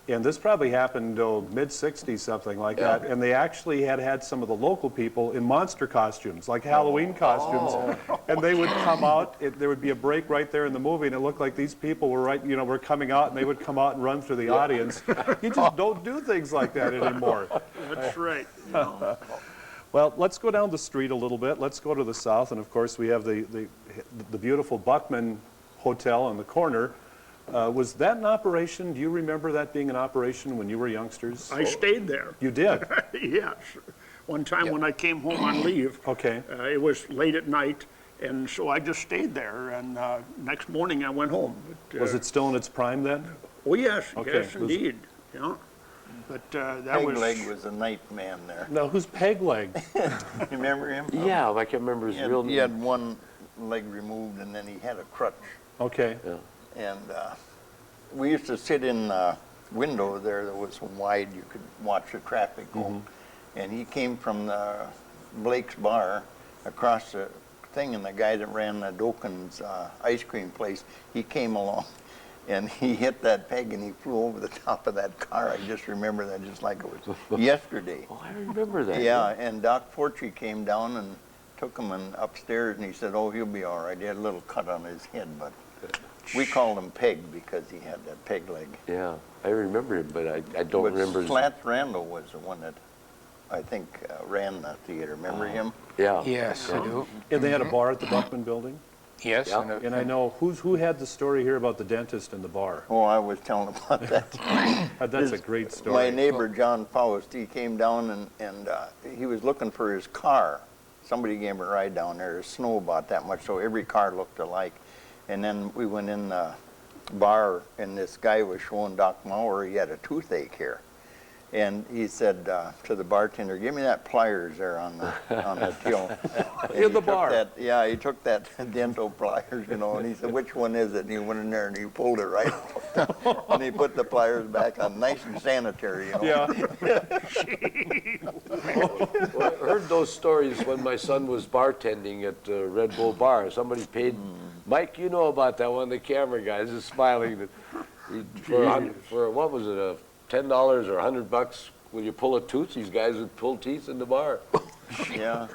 And this probably happened mid-'60s, something like that. And they actually had some of the local people in monster costumes, like Halloween costumes. And they would come out, there would be a break right there in the movie, and it looked like these people were were coming out, and they would come out and run through the audience. You just don't do things like that anymore. That's right. Well, let's go down the street a little bit. Let's go to the south, and of course we have the beautiful Buckman Hotel on the corner. Was that an operation? Do you remember that being an operation when you were youngsters? I stayed there. You did? Yes. One time when I came home on leave, Okay. it was late at night, and so I just stayed there. And next morning I went home. But, Was it still in its prime then? Oh yes, Okay. yes indeed. Yeah. But that Peg Leg was a night man there. No, who's Peg Leg? You remember him? Yeah, I can't remember his real He name. had one leg removed and then he had a crutch. Okay. And we used to sit in a window there that was wide, you could watch the traffic go. And he came from the Blake's Bar across the thing, and the guy that ran the Dokin's ice cream place, he came along and he hit that peg and he flew over the top of that car. I just remember that just like it was yesterday. Oh, I remember that. Yeah, and Doc Fortry came down and took him upstairs, and he said, oh, he'll be all right. He had a little cut on his head, but we called him Peg because he had that peg leg. Yeah, I remember him, but I don't But remember his. Slats Randall was the one that I think, ran the theater. Remember him? Yeah. Yes, I do. And they had a bar at the Buckman building? Yes. Yeah. And I know, who had the story here about the dentist in the bar? Oh, I was telling about that. That's a great story. My neighbor, John Faust, he came down and he was looking for his car. Somebody gave him a ride down there. There's snow about that much, so every car looked alike. And then we went in the bar, and this guy was showing Doc Mauer he had a toothache here. And he said to the bartender, "Give me that pliers there on the till." In the bar. He took that dental pliers, you know, and he said, "Which one is it?" And he went in there and he pulled it right out. And he put the pliers back on, nice and sanitary, you know. Yeah. Well, I heard those stories when my son was bartending at Red Bull Bar. Somebody paid, Mike, you know about that one, the camera guy is smiling. For what was it, $10 or $100, will you pull a tooth? These guys would pull teeth in the bar. Yeah.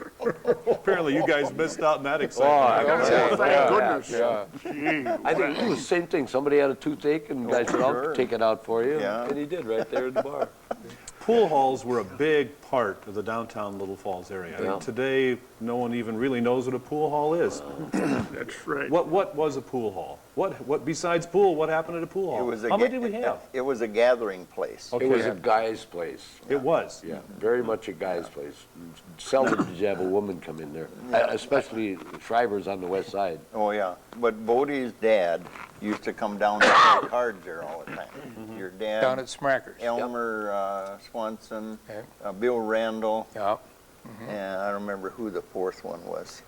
Apparently you guys missed out on that excitement. Thank goodness. Yeah. Gee, I think it was the same thing. Somebody had a toothache, and the guy said, "I'll sure. take it out for you." Yeah. And he did right there in the bar. Pool halls were a big part of the downtown Little Falls area. I Yeah. mean, today, no one even really knows what a pool hall is. that's right. What was a pool hall? What besides pool, what happened at a pool hall? How many did we have? It was a gathering place. Okay. It was a guy's place. It was. Yeah, very much a guy's place. Seldom did you have a woman come in there, especially Shriver's on the west side. Oh, yeah. But Bodie's dad used to come down and play cards there all the time. Your dad, Down at Smackers. Elmer Swanson, Okay. Bill Randall, Yeah. and I don't remember who the fourth one was.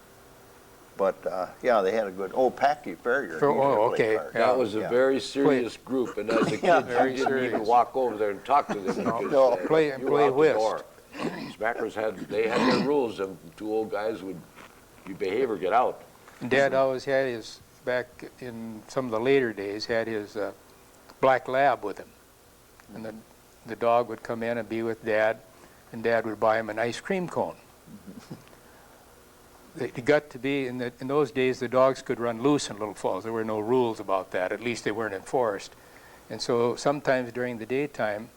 But, yeah, they had a good, Packy Ferrier. he Oh, used to play okay. cards. Yeah. That was a very serious group, and as a kid, Yeah. you Very didn't even serious. walk over there and talk to them. because, No. Play you were play out the whist. door. Smackers had their rules, and two old guys would, you behave or get out. Dad always had his, back in some of the later days, had his black lab with him. And the dog would come in and be with Dad, and Dad would buy him an ice cream cone. It got to be, in those days, the dogs could run loose in Little Falls. There were no rules about that. At least they weren't enforced. And so sometimes during the daytime,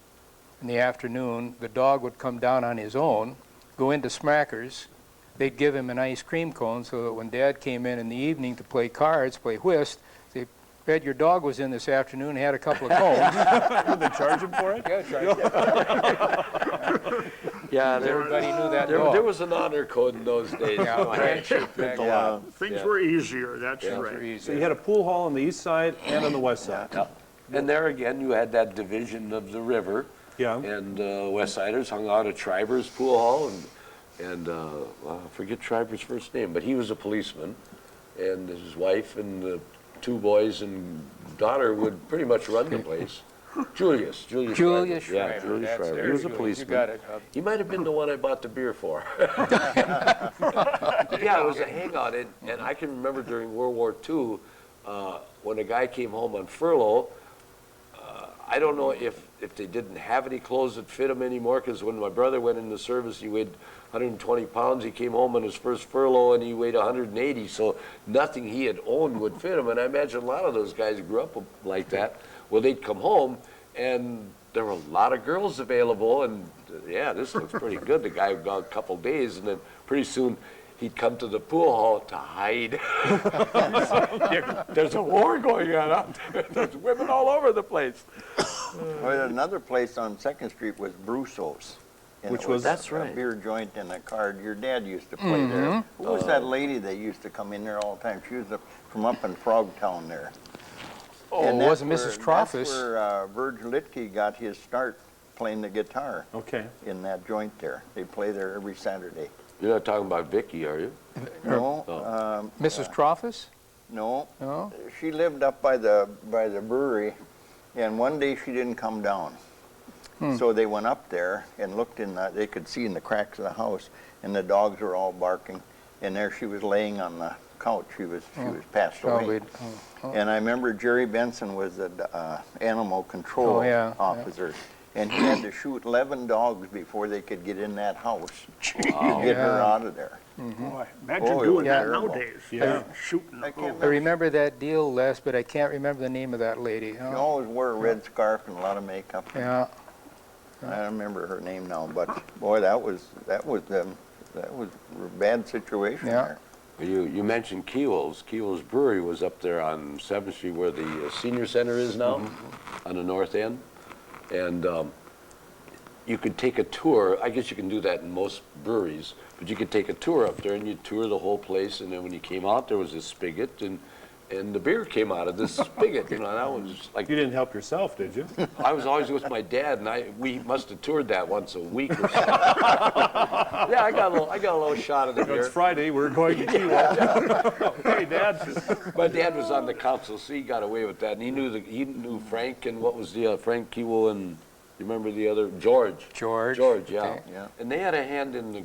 in the afternoon, the dog would come down on his own, go into Smackers. They'd give him an ice cream cone so that when Dad came in the evening to play cards, play whist, they said, "Your dog was in this afternoon and had a couple of cones." Did they charge him for it? Yeah, right. Yeah, Everybody knew that there dog. was an honor code in those days. Yeah, You know, handshake back then. Yeah. Things Yeah. were easier, that's Yeah. right. So you had a pool hall on the east side and on the west side. Yeah. And there again, you had that division of the river, Yeah. and West Siders hung out at Shriver's Pool Hall, and I forget Shriver's first name, but he was a policeman, and his wife and the two boys and daughter would pretty much run the place. Julius Julius Shriver. Yeah, Schreiber. Julius That's Schreiber. there, He was a Julius. policeman. You got it. He might have been the one I bought the beer for. Yeah, it was a hangout, and I can remember during World War II, when a guy came home on furlough, I don't know if they didn't have any clothes that fit him anymore, because when my brother went into service, he weighed 120 pounds. He came home on his first furlough, and he weighed 180, so nothing he had owned would fit him, and I imagine a lot of those guys grew up like that. Well, they'd come home, and there were a lot of girls available, and yeah, this looks pretty good. The guy would go a couple days, and then pretty soon he'd come to the pool hall to hide. There's a war going on out there. There's women all over the place. Well, another place on 2nd Street was Brusso's. And Which it was- That's a right. beer joint and a card. Your dad used to play there. Who was that lady that used to come in there all the time? She was from up in Frogtown there. Oh, And it that's wasn't Mrs. Troffice. That's where Verge Litke got his start playing the guitar Okay. in that joint there. They play there every Saturday. You're not talking about Vicky, are you? No, Mrs. Troffice? no. No? She lived up by the brewery, and one day she didn't come down. So they went up there and looked they could see in the cracks of the house, and the dogs were all barking. And there she was laying on the couch. She was passed away. Probably. And I remember Jerry Benson was the animal control Oh, yeah, yeah. officer. And he had to shoot 11 dogs before they could get in that house to get her Yeah. out of there. Boy, imagine Oh, it doing was that terrible. nowadays. Yeah. Shooting. I can't I remember that deal, Les, but I can't remember the name of that lady. She always wore a red scarf and a lot of makeup. Yeah. I don't remember her name now, but boy, that was a bad situation Yeah. there. You mentioned Keel's. Keel's Brewery was up there on 7th Street where the senior center is now, on the north end. And you could take a tour. I guess you can do that in most breweries, but you could take a tour up there and you tour the whole place. And then when you came out, there was this spigot, and the beer came out of this spigot. You know, that was like, You didn't help yourself, did you? I was always with my dad, and we must have toured that once a week or so. Yeah, I got a little shot of the beer. It's Friday, we're going to Key. Hey, Dad. My dad was on the council, so he got away with that, and he knew Frank, and what was the Frank Kewell, and you remember the other George? George. George, yeah. Okay. Yeah. And they had a hand in the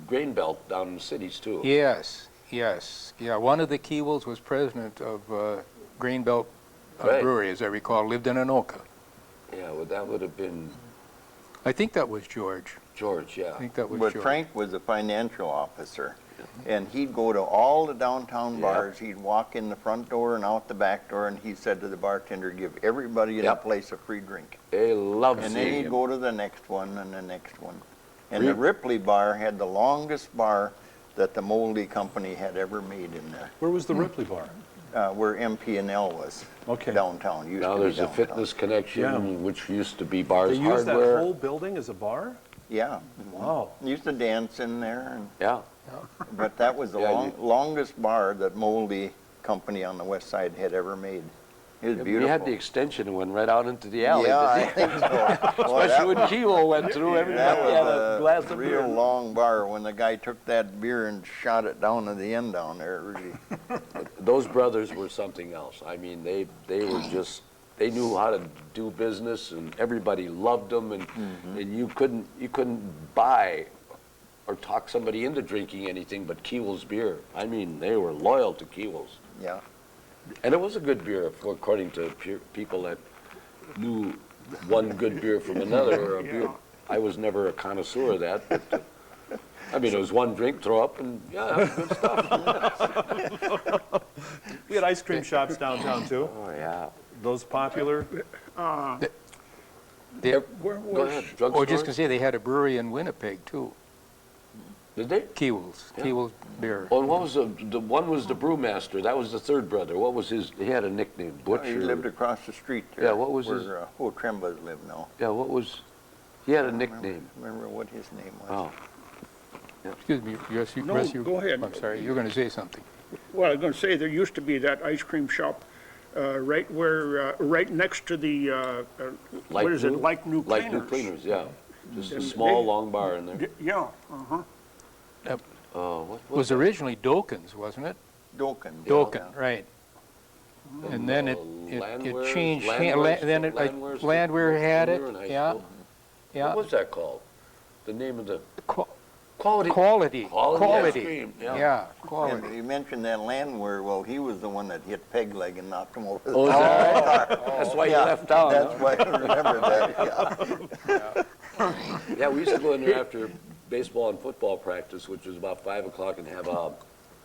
grain belt down in the cities too. Yes, yes. Yeah, one of the Kewells was president of Greenbelt Right. Brewery, as I recall, lived in Anoka. Yeah, well, that would have been I think that was George. George, yeah. I think that was But George. Frank was a financial officer, and he'd go to all the downtown Yeah. bars. He'd walk in the front door and out the back door, and he said to the bartender, give everybody in the Yep. place a free drink. They loved And then seeing he'd him. go to the next one and the next one. And Re- the Ripley bar had the longest bar that the Moldy Company had ever made in there, Where was the Ripley bar? where MP&L was Okay. downtown. Used Now to be there's a downtown. Fitness Connection, Yeah. which used to be Bars They used that Hardware. whole building as a bar? Yeah. Wow. Used to dance in there, and, Yeah. but that was the Yeah, longest bar that Moldy Company on the west side had ever made. It was We beautiful. had the extension and went right out into the alley. Yeah, I didn't we? think so. Boy, Especially that when Kewell went through, everybody that had was a glass of real beer. long bar when the guy took that beer and shot it down to the end down there. Really. Those brothers were something else. I mean, they were just, they knew how to do business, and everybody loved them, and you couldn't buy or talk somebody into drinking anything but Kewell's beer. I mean, they were loyal to Kewell's. Yeah. And it was a good beer, according to people that knew one good beer from another. Or a beer. I was never a connoisseur of that. But, I mean, it was one drink, throw up, and yeah, that was good stuff. We had ice cream shops downtown too. Oh, yeah. Those popular. They, Go ahead, oh, drugstore. just to say, they had a brewery in Winnipeg, too. Did they? Kewell's. Yeah. Kewell's beer. Oh, and what was the one was the brewmaster. That was the third brother. What was his? He had a nickname, Butch. He or- lived across the street there. Yeah, what was where, his- Trembas live now. Yeah, what was? He had a nickname. Remember what his name was? Oh, Excuse me, yes, you, No, Russ, you- go ahead. I'm sorry, you were going to say something. Well, I was going to say, there used to be that ice cream shop right where, right next to the, Like what is New- it, Like New like Cleaners. New Cleaners, yeah. Just a And small, they- long bar in there. Yeah, uh-huh. What It was originally Doken's, wasn't it? Doken. Doken, right. And then it Landwares- changed, Landwares- then it, Landwares- Landwehr had we were in high it, yeah, school. yeah. What was that called? The name of the Qu- quality. Quality, ice quality, cream, yeah. yeah, And quality. you mentioned that Landwehr, well, he was the one that hit Peg Leg and knocked him over the Oh, is that car. right? That's why you Yeah, left town. That's huh? why I remember that, yeah. Yeah, we used to go in there after baseball and football practice, which was about 5 o'clock, and have a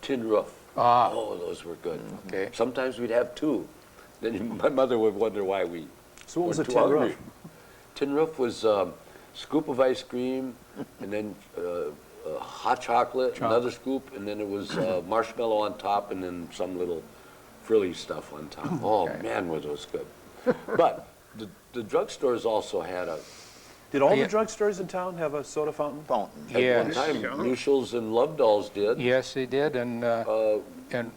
tin roof. Ah, Oh, those were good. okay. Sometimes we'd have two. Then my mother would wonder why we So what was were a too tin hungry. roof? Tin roof was scoop of ice cream, and then hot chocolate, another scoop, and then it was marshmallow on top, and then some little frilly stuff on top. Oh, man, were those good. But the drugstores also had a, Did all Yeah. the drugstores in town have a soda fountain? Fountain. at Yes. one time, Yeah. Mutuals and Love Dolls did. Yes, they did, and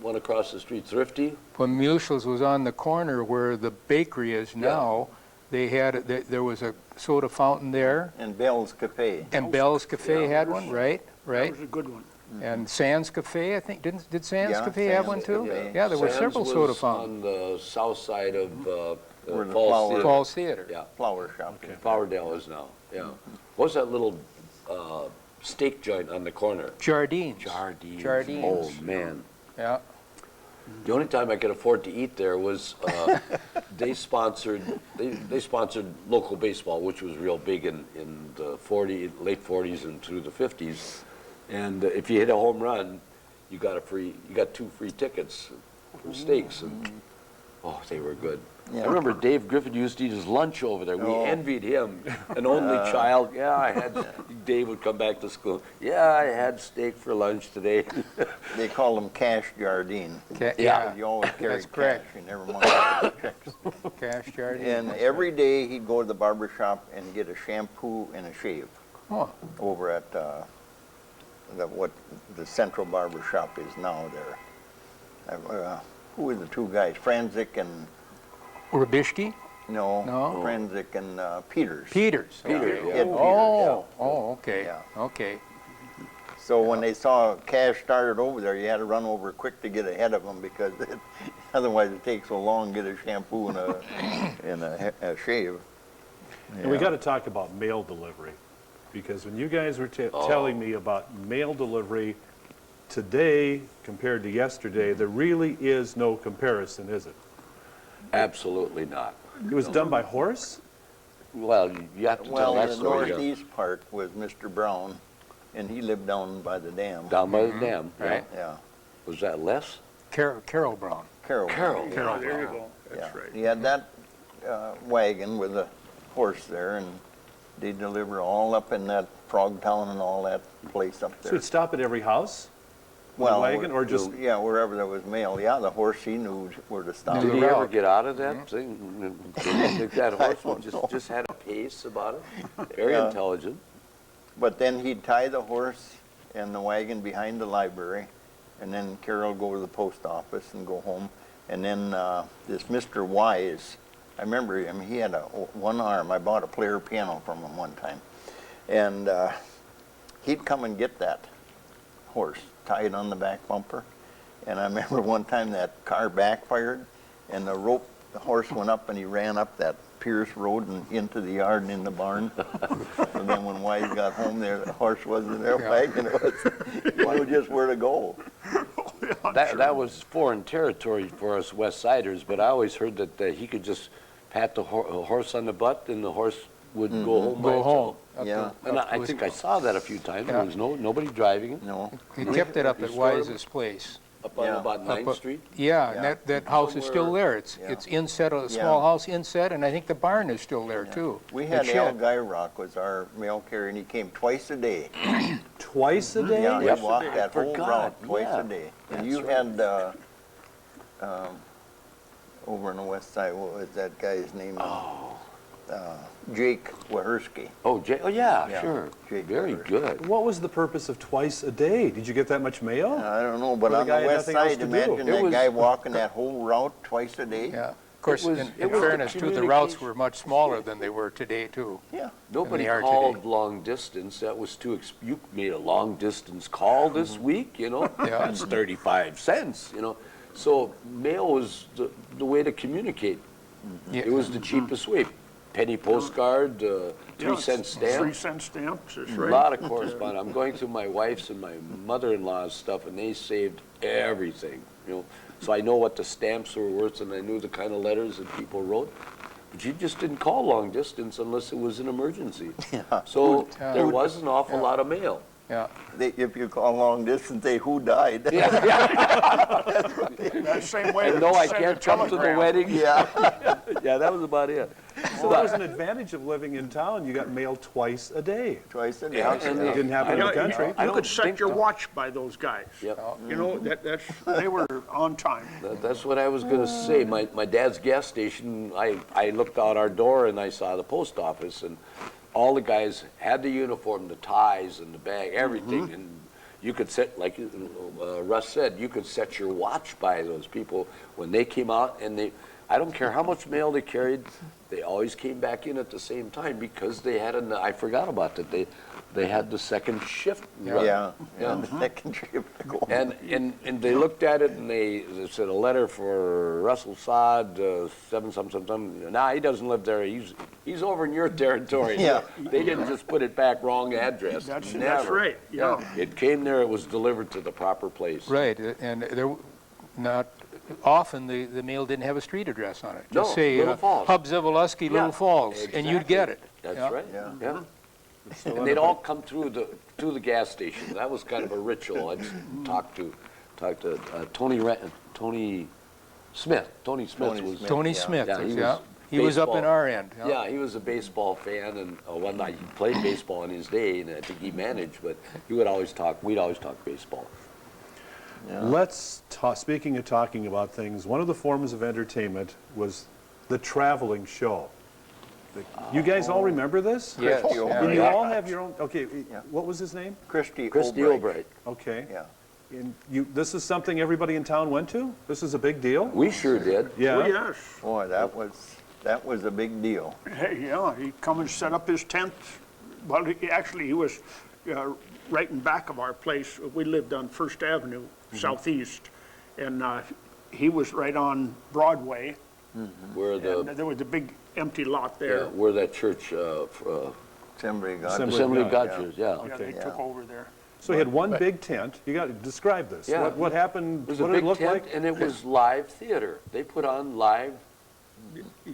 One across the street, Thrifty. when Muschel's was on the corner where the bakery is now, they had, there was a soda fountain there, And Bell's Cafe. and Bell's Cafe had one, right, That right? was a good one. And Sands Cafe, I think, did Sands Yeah, Cafe have one Sands too? Cafe. Yeah, there were Sam's several was soda fountains. on the south side of Where the Falls flower- Theater. Falls Theater. Yeah, Flower shop. Flowerdale is now, yeah. What was that little steak joint on the corner? Jardines. Jardines. Jardines. Oh, man. Yeah. The only time I could afford to eat there was they sponsored local baseball, which was real big in the late 40s and through the 50s. And if you hit a home run, you got 2 free tickets for steaks, and oh, they were good. Yeah. I remember Dave Griffin used to eat his lunch over there. We Oh. envied him, an only child. Yeah, I had. Dave would come back to school. Yeah, I had steak for lunch today. They call them cash jardine. Yeah, You always carry That's cash, correct. you never mind checks. cash jardine. And that's every day he'd go to the barber shop and get a shampoo and a shave right. over at what the Central Barber Shop is now there. Who were the two guys? Franzik and, Rubishki? no, No. Franzik and Peters. Peters. Peters, Okay. yeah. Ed Peters, Oh, oh, okay, Yeah. okay. So when they saw Cash started over there, you had to run over quick to get ahead of him because otherwise it takes so long to get a shampoo and a shave. And we got to talk about mail delivery, because when you guys were telling me about mail delivery today compared to yesterday, there really is no comparison, is it? Absolutely not. It was done by horse? Well, you have to tell Well, that the story. northeast part was Mr. Brown, and he lived down by the dam. Down by the dam, Right. Yeah, Was that Les? Carol Brown. Carol. Carol. Oh, there you go. Yeah. That's right. He had that wagon with a horse there, and they deliver all up in that Frogtown and all that place up So there. it'd stop at every house? wagon, or just- Yeah, wherever there was mail. Yeah, the horse, he knew where to stop. Knew Did the he ever route. get out of that thing? Did you think that I horseman don't know. just had a pace about it? Very Yeah. intelligent. But then he'd tie the horse and the wagon behind the library, and then Carol go to the post office and go home. And then this Mr. Wise, I remember him, he had one arm. I bought a player piano from him one time. And he'd come and get that horse, tie it on the back bumper. And I remember one time that car backfired, and the horse went up, and he ran up that Pierce Road and into the yard and in the barn. And then when Wise got home there, the horse wasn't there, Yeah. wagon was, he knew just where to go. That was foreign territory for us West Siders, but I always heard that he could just pat the horse on the butt and the horse would go home by Go itself. home. Up Yeah. to- And up to I his- think I saw that a few times. Yeah. There was nobody driving it. No. He kept it up You at stored 'em? Wise's place. Up on Yeah. about Up 9th up- Street. Yeah, and Yeah. that house is still Somewhere- there. It's Yeah. inset, a Yeah. small house inset, and I think the barn is still there too. We The had Al shed. Guyrock was our mail carrier, and he came twice a day. Twice a day? Yeah, Yep. he walked that whole Forgot, route twice yeah. a day. And That's you right. had, over on the west side, what was that guy's name? Jake Wahersky. Oh, yeah, Yeah, sure. Jake Very Brothers. good. What was the purpose of twice a day? Did you get that much mail? I don't know, but Well, the on guy the had west nothing else side, to do. imagine It that was- guy walking that whole route twice a day. Yeah, of course, was- in it was the fairness too, the routes communication- were much smaller than they were today too. Yeah. Nobody they are called today. long distance. That was too. You made a long distance call this week. You know, Yeah. that's 35 cents. You know, so mail was the way to communicate. Yeah. It was the cheapest way. Penny postcard, 3-cent stamp. 3-cent stamps, that's A right. lot of correspondence. I'm going through my wife's and my mother-in-law's stuff, and they saved everything. You know, so I know what the stamps were worth, and I knew the kind of letters that people wrote. But you just didn't call long distance unless it was an emergency. Yeah. So Yeah. there was an awful Yeah. lot of mail. Yeah, If you call long distance, they who died. That same way. And no, I send a can't come to the telegram. wedding. Yeah. Yeah, that was about it. So that was an advantage of living in town. You got mail twice a day. Twice a day. Yeah, It and didn't happen in You the know, country. I You don't could set think your so. watch by those guys. Yep. You know, they were on time. That's what I was going to say. My dad's gas station, I looked out our door and I saw the post office, and all the guys had the uniform, the ties and the bag, everything. And you could set, like Russ said, you could set your watch by those people when they came out, and I don't care how much mail they carried, they always came back in at the same time because they had I forgot about that. They had the second shift. run. Yeah. Yeah. The second trip to go. And they looked at it and they said a letter for Russell Sod, 7 Nah, he doesn't live there. He's over in your territory. Yeah. They didn't just put it back wrong address. That's Never. right, yeah. It came there. It was delivered to the proper place. right, and there, not often the mail didn't have a street address on it. Just No, say Little Falls. Hub Zyvoloski, Yeah, Little Falls, and you'd get it. That's Yeah. right. Yeah. Yeah. And they'd all come through the gas station. That was kind of a ritual. I'd talk to Tony Smith. Tony Smith Tony was. Smith. Tony Yeah. Smith, Yeah, he yeah. was He was up in baseball. our end. Yeah, he was a baseball fan, and well, not, he played baseball in his day, and I think he managed, but he would always talk. We'd always talk baseball. Let's talk, speaking of talking about things, one of the forms of entertainment was the traveling show. You guys all remember this? Yes. Christy yeah. Albright. You all have your own, okay, Yeah. what was his name? Christy Albright. Okay. Yeah. And this is something everybody in town went to? This is a big deal? We sure did. Yeah. Oh, yes. Boy, that was a big deal. Hey, yeah, he'd come and set up his tent. Well, he was right in back of our place. We lived on First Avenue, southeast, and he was right on Broadway. Where And the there was a big empty lot yeah, there. where that church Assembly got Assembly Assembly of of God, God church, yeah. Yeah, Okay. they took over there. So he had one big tent. You got to describe this. Yeah. What happened? It was What a did it big look tent, like? and it was live theater. They put on live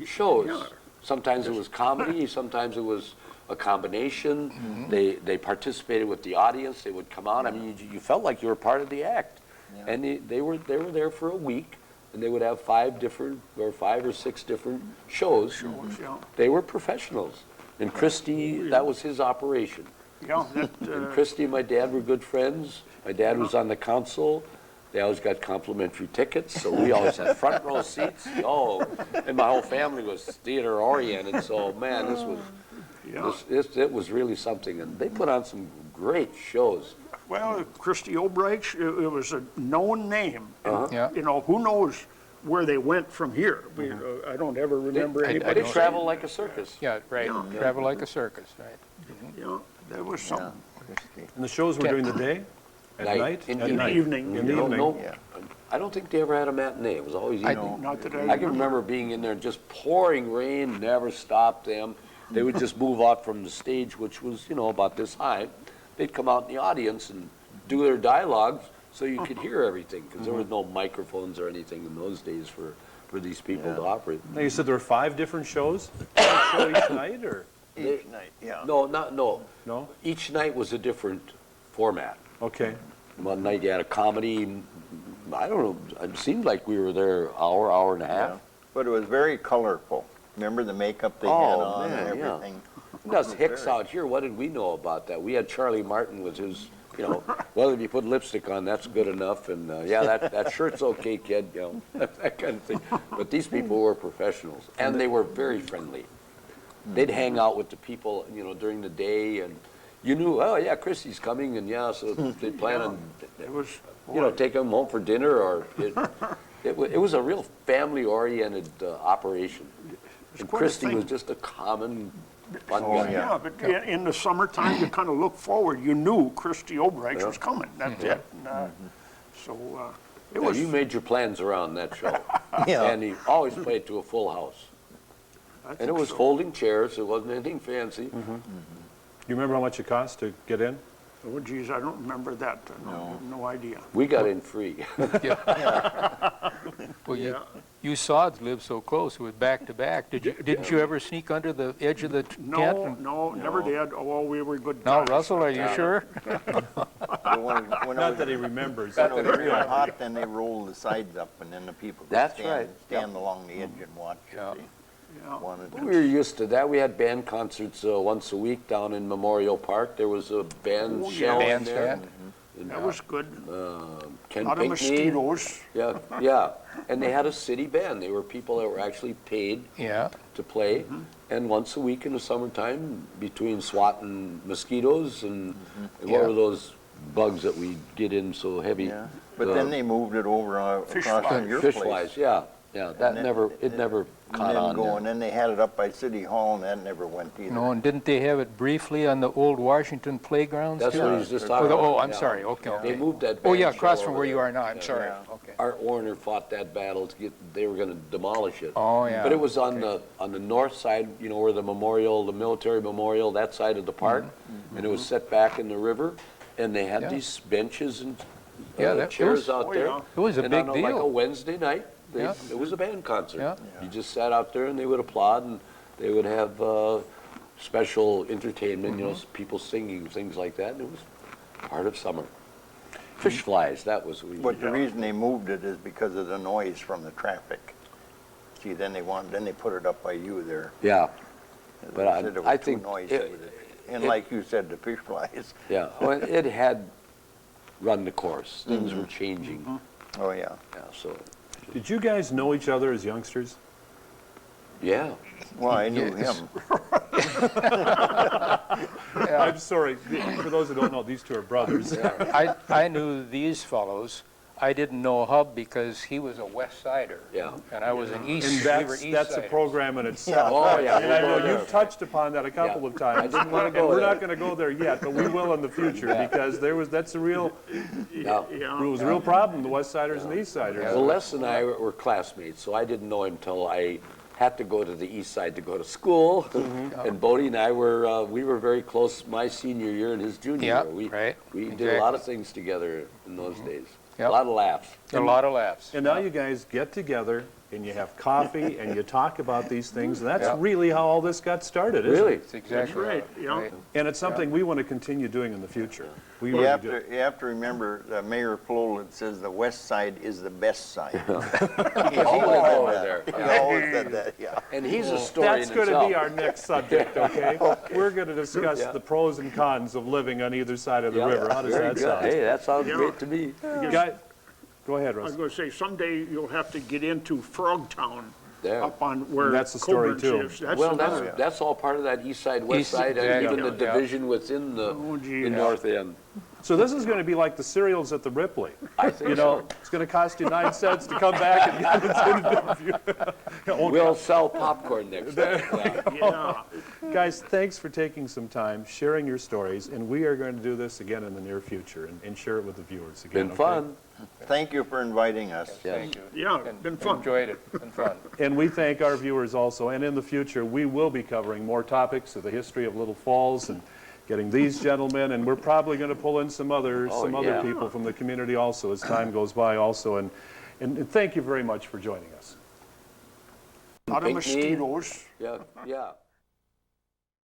shows. Yeah. Sometimes it was comedy, sometimes it was a combination. They participated with the audience. They would come out. I mean, you felt like you were part of the act. Yeah. And they were there for a week, and they would have 5 or 6 different shows. Yeah, They were professionals. And Christy, that was his operation. yeah, that, And Christy and my dad were good friends. My dad was on the council. They always got complimentary tickets, so we always had front row seats. Oh, and my whole family was theater oriented, so man, yeah. it was really something. And they put on some great shows. Well, Christy Albright, it was a known name. And, Yeah. you know, who knows where they went from here? I don't ever remember They anybody don't- travel like a circus. Yeah, right. Yeah. Travel like a circus, right. Yeah, there was Yeah, something. Christy. And the shows were during the day? At night? In At the night. evening. In the No, evening. no, Yeah. I don't think they ever had a matinee. It was always evening. Not that I can remember being in there, just pouring rain, never stopped them. They would just move out from the stage, which was, about this high. They'd come out in the audience and do their dialogues so you could hear everything, because there was no microphones or anything in those days for these people to operate. Now, you said there were 5 different shows? One show each night, or? Each night, yeah. No. No? Each night was a different format. Okay. One night you had a comedy. I don't know. It seemed like we were there hour and a half. Yeah. But it was very colorful. Remember the makeup they had Oh, on man, and yeah. everything? And us Hicks out here, what did we know about that? We had Charlie Martin with his, well, if you put lipstick on, that's good enough. And yeah, that shirt's okay, kid, that kind of thing. But these people were professionals, and they were very friendly. They'd hang out with the people, during the day, and you knew, oh yeah, Christy's coming, and yeah, so they'd plan on, It was, take them home for dinner, or it was a real family-oriented operation. And quite a Christy thing. was just a common fun Oh, guy. yeah. yeah, but in the summertime, you kind of look forward. You knew Christy Albright was coming. That's it. And, so it Yeah, was. you made your plans around that show. Yeah. And he always played to a full house. I And think it was so. folding chairs, it wasn't anything fancy. You remember how much it cost to get in? Oh, geez, I don't remember that. No idea. We got in free. Well, Yeah. you Sods live so close, it was back to back. Didn't you ever sneak under the edge of the tent? No, never did. Oh, we were good No, guys. Russell, are you sure? But when Not that he remembers. When it was real hot, then they rolled the sides up, and then the people could That's stand, right. stand along the edge and watch Yeah. if they Yeah. wanted We to. were used to that. We had band concerts once a week down in Memorial Park. There was a band Oh, yeah. shell in there. Bandstand. And, That was good. Ken A lot of Pinkney. mosquitoes. Yeah. And they had a city band. They were people that were actually paid Yeah. to play. And once a week in the summertime, between swatting mosquitoes and what Yeah. were those bugs that we get in so heavy? Yeah, but then they moved it over Fish across flies. from your Fish place. flies, yeah. That then- never caught on And there. then they had it up by City Hall, and that never went either. No, and didn't they have it briefly on the old Washington playgrounds That's too? what he's just Oh, talking about. Oh, I'm yeah. sorry, okay, They okay. moved that Oh, band yeah, across shell from over where you there. are now, I'm sorry, Yeah. okay. Art Warner fought that battle to get, they were gonna demolish it. Oh, yeah. But it was on the north side, where the military memorial, that side of the park, and it was set back in the river, and they had Yeah. these benches and Yeah, it chairs was- out oh, there. yeah. It was a And big on like a deal. Wednesday night, Yeah. it was a band concert. Yeah. You just sat out there and they would applaud, and they would have special entertainment, Mm-hmm. people singing, things like that, and it was part of summer. Fish flies, that was what we But the used. reason they moved it is because of the noise from the traffic. See, then they put it up by you there. Yeah, They But I- said it I was too think noisy it- with it. And it- like you said, the fish flies. yeah. Well, it had run the course. Things were changing. Oh, yeah. Yeah, so, Did you guys know each other as youngsters? yeah. Well, I knew Yes. him. I'm sorry, for those who don't know, these two are brothers. I knew these fellows. I didn't know Hub because he was a West Sider. Yeah. And I was an East, And we were that's, East that's a Siders. program in itself. Oh, yeah. And I know you've touched upon that a couple Yeah. of times. I didn't wanna go And we're there. not going to go there yet, but we will in the future Yeah. because that's a real, Yeah. it was a real problem, the West Siders and the East Siders. Well, Les and I were classmates, so I didn't know him until I had to go to the east side to go to school. And Bodie and I were, we were very close my senior year and his junior Yeah, year. right. We did a lot of things together in those days. Yep. A lot of laughs. A lot of laughs. And now you guys get together and you have coffee and you talk about these things. And that's Yeah. really how all this got started, isn't Really? it? That's exactly right, yeah. right. And it's something we want to continue doing in the future. We You really have do. you have to remember Mayor Floland says the west side is the best side. He He always lived said over that. there. He Yeah. always said that, yeah. And he's a story That's in going to himself. be our next subject, okay? We're going to discuss Yeah. the pros and cons of living on either side of the Yeah. river. How does Very that good. sound? Hey, that sounds Yeah. great to me. Guy, go ahead, I was Russ. going to say, someday you'll have to get into Frogtown There. up on where That's the story, Coburn's too. is. That's Well, another- that's all part of that east side, west East- side, and exactly. even the Yeah. division within the gee, the yeah. north end. So this is going to be like the cereals at the Ripley. I think You know, it's going to cost you 9 cents to come back and get an interview. We'll sell popcorn next time. Yeah. Yeah, Guys, thanks for taking some time, sharing your stories, and we are going to do this again in the near future and share it with the viewers again. Been okay? fun. Thank you for inviting us. Yes. Thank you. yeah, And been fun. Enjoyed it. Been fun. And we thank our viewers also, and in the future, we will be covering more topics of the history of Little Falls and getting these gentlemen, and we're probably going to pull in some other yeah. people from the community also as time goes by also, and thank you very much for joining us. A lot of Pink knee. mosquitoes. Yeah, yeah.